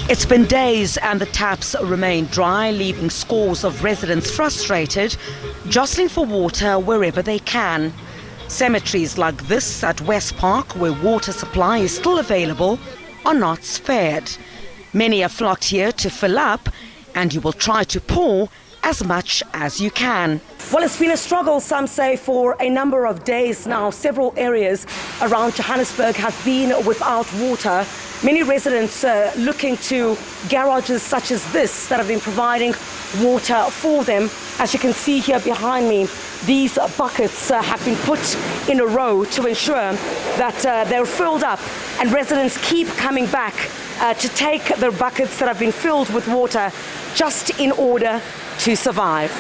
It's been days and the taps remain dry, leaving scores of residents frustrated, jostling for water wherever they can. Cemeteries like this at West Park, where water supply is still available, are not spared. Many are flocked here to fill up, and you will try to pour as much as you can. Well, it's been a struggle, some say, for a number of days now. Several areas around Johannesburg have been without water. Many residents looking to garages such as this that have been providing water for them. As you can see here behind me, these buckets have been put in a row to ensure that they're filled up, and residents keep coming back to take the buckets that have been filled with water just in order to survive.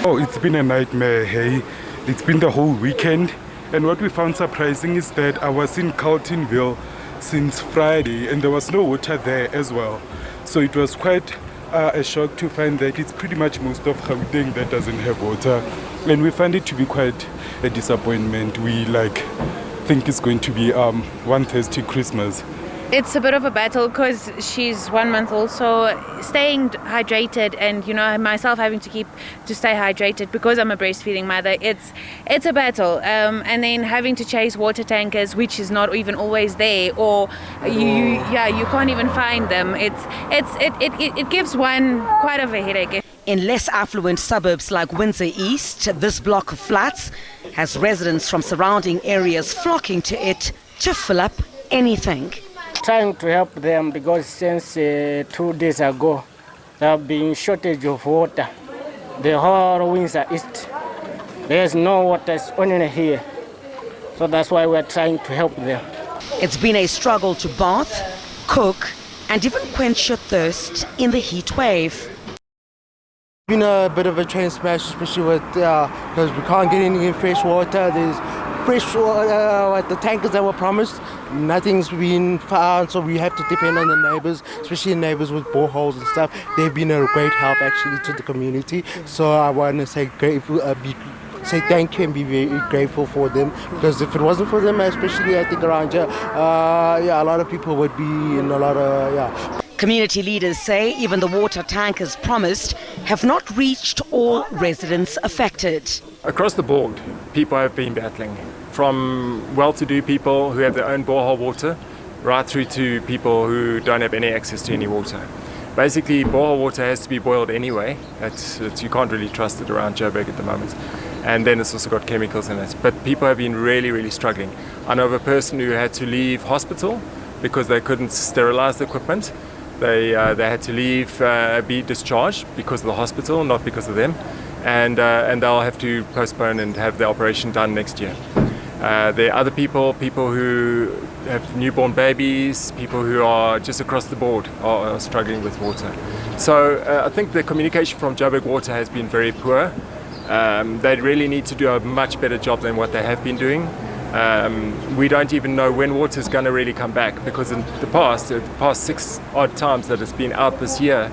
Oh, it's been a nightmare, hey. It's been the whole weekend, and what we found surprising is that I was in Carltonville since Friday and there was no water there as well. So it was quite a shock to find that it's pretty much most of Gauteng that doesn't have water, and we find it to be quite a disappointment. We think it's going to be one thirsty Christmas. It's a bit of a battle because she's 1 month old, so staying hydrated and, myself having to stay hydrated because I'm a breastfeeding mother, it's a battle. And then having to chase water tankers, which is not even always there, or you can't even find them. It gives one quite of a headache. In less affluent suburbs like Windsor East, this block of flats has residents from surrounding areas flocking to it to fill up anything. Trying to help them because since 2 days ago there have been shortage of water. The whole Windsor East, there's no water only here, so that's why we're trying to help them. It's been a struggle to bath, cook and even quench your thirst in the heat wave. It's been a bit of a train smash, especially with because we can't get any fresh water. There's fresh water, the tankers that were promised, nothing's been found, so we have to depend on the neighbours, especially neighbours with boreholes and stuff. They've been a great help actually to the community, so I want to say grateful, say thank you and be very grateful for them, because if it wasn't for them, especially I think around here, a lot of people would be in a lot of Community leaders say even the water tankers promised have not reached all residents affected. Across the board, people have been battling, from well-to-do people who have their own borehole water right through to people who don't have any access to any water. Basically, borehole water has to be boiled anyway. You can't really trust it around Joburg at the moment. And then it's also got chemicals in it. But people have been really, really struggling. I know of a person who had to leave hospital because they couldn't sterilize the equipment. They had to leave, be discharged because of the hospital, not because of them. And they'll have to postpone and have the operation done next year. There are other people who have newborn babies, people who are just across the board are struggling with water. So I think the communication from Joburg Water has been very poor. They really need to do a much better job than what they have been doing. We don't even know when water is going to really come back, because in the past 6 odd times that it's been out this year,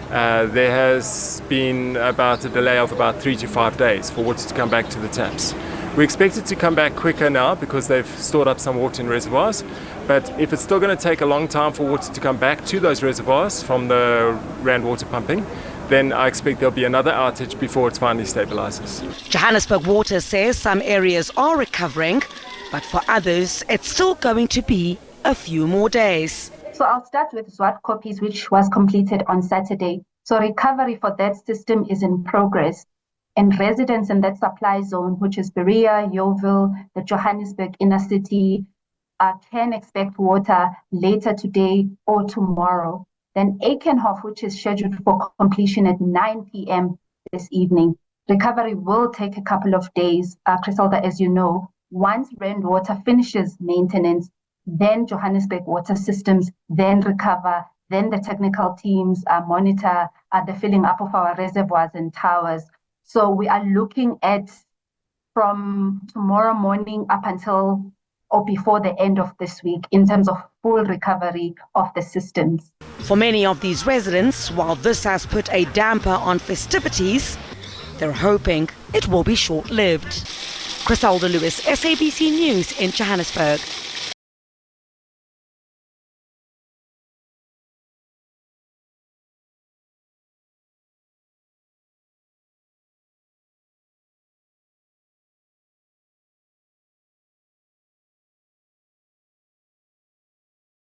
there has been about a delay of about 3 to 5 days for water to come back to the taps. We expect it to come back quicker now because they've stored up some water in reservoirs, but if it's still going to take a long time for water to come back to those reservoirs from the Rand water pumping, then I expect there'll be another outage before it finally stabilizes. Johannesburg Water says some areas are recovering, but for others it's still going to be a few more days. So I'll start with Swartkopjies, which was completed on Saturday. So recovery for that system is in progress. And residents in that supply zone, which is Berea, Yeoville, the Johannesburg Inncer City, can expect water later today or tomorrow. Then Eikenhof, which is scheduled for completion at 9 p.m. this evening. Recovery will take a couple of days, Criselda, as you know. Once Rand Water finishes maintenance, then Johannesburg Water Systems then recover, then the technical teams monitor the filling up of our reservoirs and towers. So we are looking at from tomorrow morning up until or before the end of this week in terms of full recovery of the systems. For many of these residents, while this has put a damper on festivities, they're hoping it will be short-lived. Criselda Lewis, SABC News in Johannesburg.